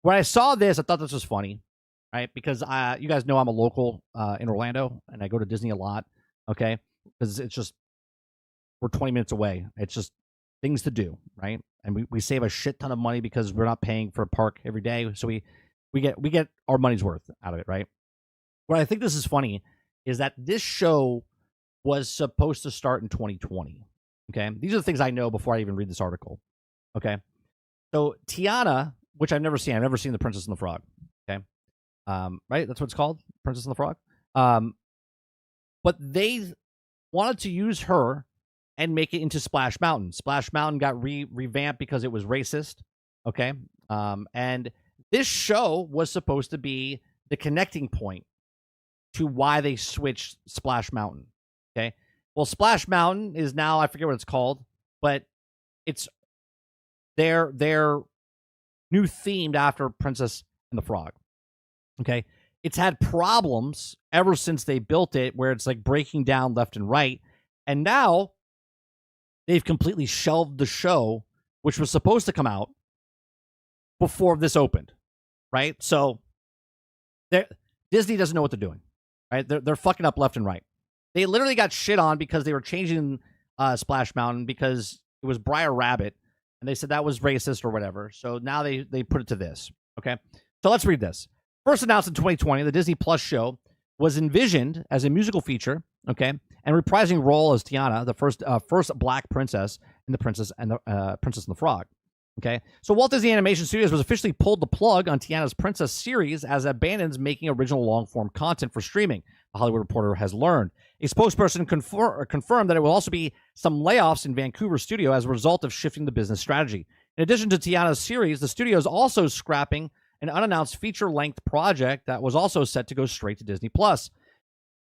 when I saw this, I thought this was funny, right? Because you guys know I'm a local in Orlando, and I go to Disney a lot. Okay, because it's just we're 20 minutes away. It's just things to do, right? And we save a shit ton of money because we're not paying for a park every day, so we get our money's worth out of it, right? What I think this is funny is that this show was supposed to start in 2020. Okay, these are the things I know before I even read this article. Okay, so Tiana, which I've never seen The Princess and the Frog. Okay, right, that's what it's called, Princess and the Frog. But they wanted to use her and make it into Splash Mountain. Splash Mountain got revamped because it was racist. Okay, and this show was supposed to be the connecting point to why they switched Splash Mountain. Okay, well, Splash Mountain is now, I forget what it's called, but it's their new themed after Princess and the Frog. Okay, it's had problems ever since they built it, where it's like breaking down left and right, and now they've completely shelved the show, which was supposed to come out before this opened, right? So Disney doesn't know what they're doing, right? They're fucking up left and right. They literally got shit on because they were changing Splash Mountain because it was Briar Rabbit, and they said that was racist or whatever. So now they put it to this, okay? So let's read this. First announced in 2020, the Disney Plus show was envisioned as a musical feature, okay, and reprising role as Tiana, the first black princess in the Princess and the Frog. Okay, so Walt Disney Animation Studios was officially pulled the plug on Tiana's Princess series as it abandons making original long-form content for streaming, The Hollywood Reporter has learned. A spokesperson confirmed that it will also be some layoffs in Vancouver studio as a result of shifting the business strategy. In addition to Tiana's series, the studio is also scrapping an unannounced feature-length project that was also set to go straight to Disney+.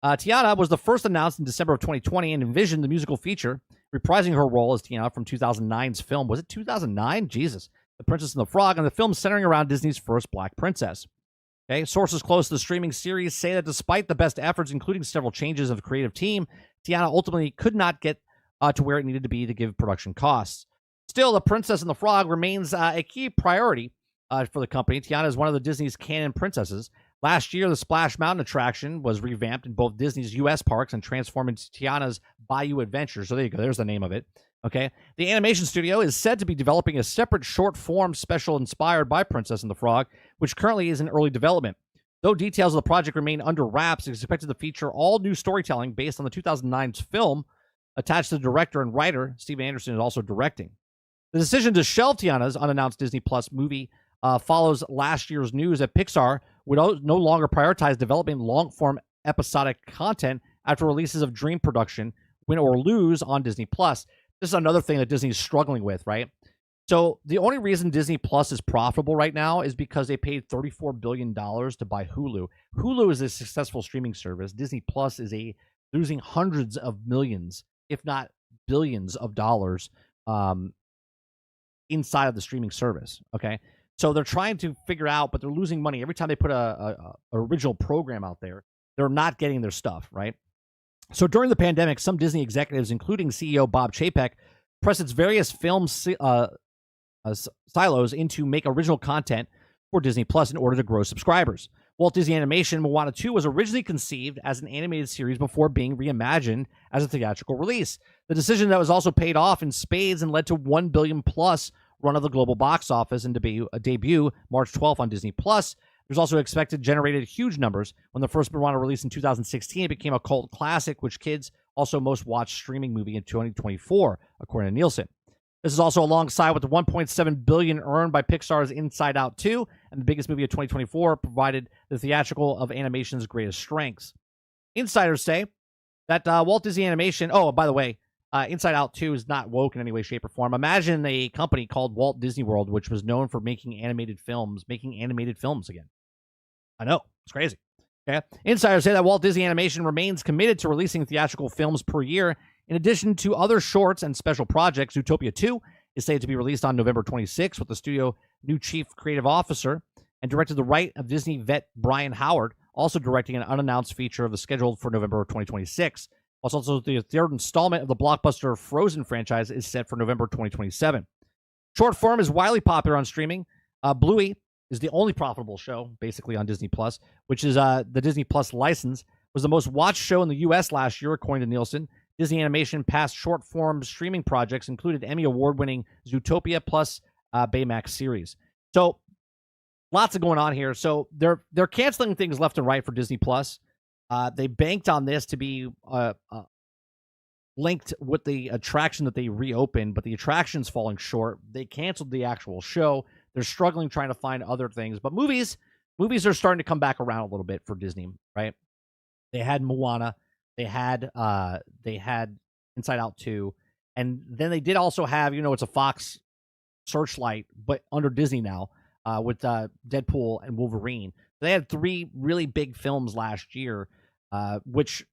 Tiana was the first announced in December of 2020 and envisioned the musical feature, reprising her role as Tiana from 2009's film. Was it 2009? Jesus. The Princess and the Frog, and the film centering around Disney's first black princess. Okay, sources close to the streaming series say that despite the best efforts, including several changes of the creative team, Tiana ultimately could not get to where it needed to be to give production costs. Still, The Princess and the Frog remains a key priority for the company. Tiana is one of the Disney's canon princesses. Last year, the Splash Mountain attraction was revamped in both Disney's U.S. parks and transformed into Tiana's Bayou Adventure. So there you go. There's the name of it. Okay. The animation studio is said to be developing a separate short-form special inspired by Princess and the Frog, which currently is in early development. Though details of the project remain under wraps, it's expected to feature all new storytelling based on the 2009 film. Attached to the director and writer, Steve Anderson is also directing. The decision to shelve Tiana's unannounced Disney Plus movie follows last year's news that Pixar would no longer prioritize developing long-form episodic content after releases of Dream production, Win or Lose, on Disney Plus. This is another thing that Disney is struggling with, right? So the only reason Disney Plus is profitable right now is because they paid $34 billion to buy Hulu. Hulu is a successful streaming service. Disney Plus is losing hundreds of millions, if not billions of dollars inside of the streaming service, okay? So they're trying to figure out, but they're losing money. Every time they put a original program out there, they're not getting their stuff, right? So during the pandemic, some Disney executives, including CEO Bob Chapek, pressed its various film silos into make original content for Disney Plus in order to grow subscribers. Walt Disney Animation Moana 2 was originally conceived as an animated series before being reimagined as a theatrical release. The decision that was also paid off in spades and led to $1 billion plus run of the global box office and debut March 12th on Disney Plus. There's also expected generated huge numbers. When the first Moana released in 2016, it became a cult classic, which kids also most watched streaming movie in 2024, according to Nielsen. This is also alongside with the $1.7 billion earned by Pixar's Inside Out 2, and the biggest movie of 2024, provided the theatrical of animation's greatest strengths. Insiders say that Walt Disney Animation, oh, by the way, Inside Out 2 is not woke in any way, shape, or form. Imagine a company called Walt Disney World, which was known for making animated films again. I know, it's crazy. Okay? Insiders say that Walt Disney Animation remains committed to releasing theatrical films per year. In addition to other shorts and special projects, Zootopia 2 is slated to be released on November 26th, with the studio new chief creative officer and director the right of Disney vet Brian Howard, also directing an unannounced feature of the scheduled for November 2026. Also, the third installment of the blockbuster Frozen franchise is set for November 2027. Short form is widely popular on streaming. Bluey is the only profitable show basically on Disney Plus, which is the Disney Plus license, was the most watched show in the U.S. last year, according to Nielsen. Disney Animation past short-form streaming projects included Emmy Award-winning Zootopia plus Baymax series. So lots of going on here. So they're canceling things left and right for Disney Plus. They banked on this to be linked with the attraction that they reopened, but the attraction's falling short. They canceled the actual show. They're struggling trying to find other things. But movies are starting to come back around a little bit for Disney, right? They had Moana. They had Inside Out 2. And then they did also have, it's a Fox Searchlight, but under Disney now, with Deadpool and Wolverine. They had 3 really big films last year, which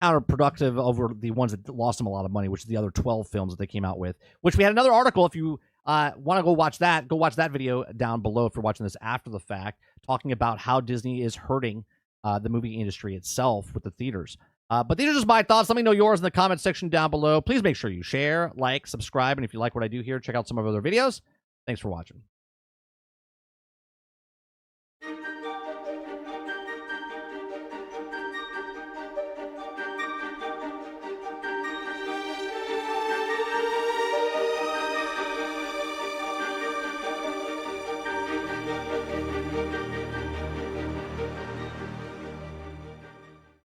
counterproductive over the ones that lost them a lot of money, which is the other 12 films that they came out with, which we had another article. If you want to go watch that video down below if you're watching this after the fact, talking about how Disney is hurting the movie industry itself with the theaters. But these are just my thoughts. Let me know yours in the comment section down below. Please make sure you share, like, subscribe, and if you like what I do here, check out some of our other videos. Thanks for watching.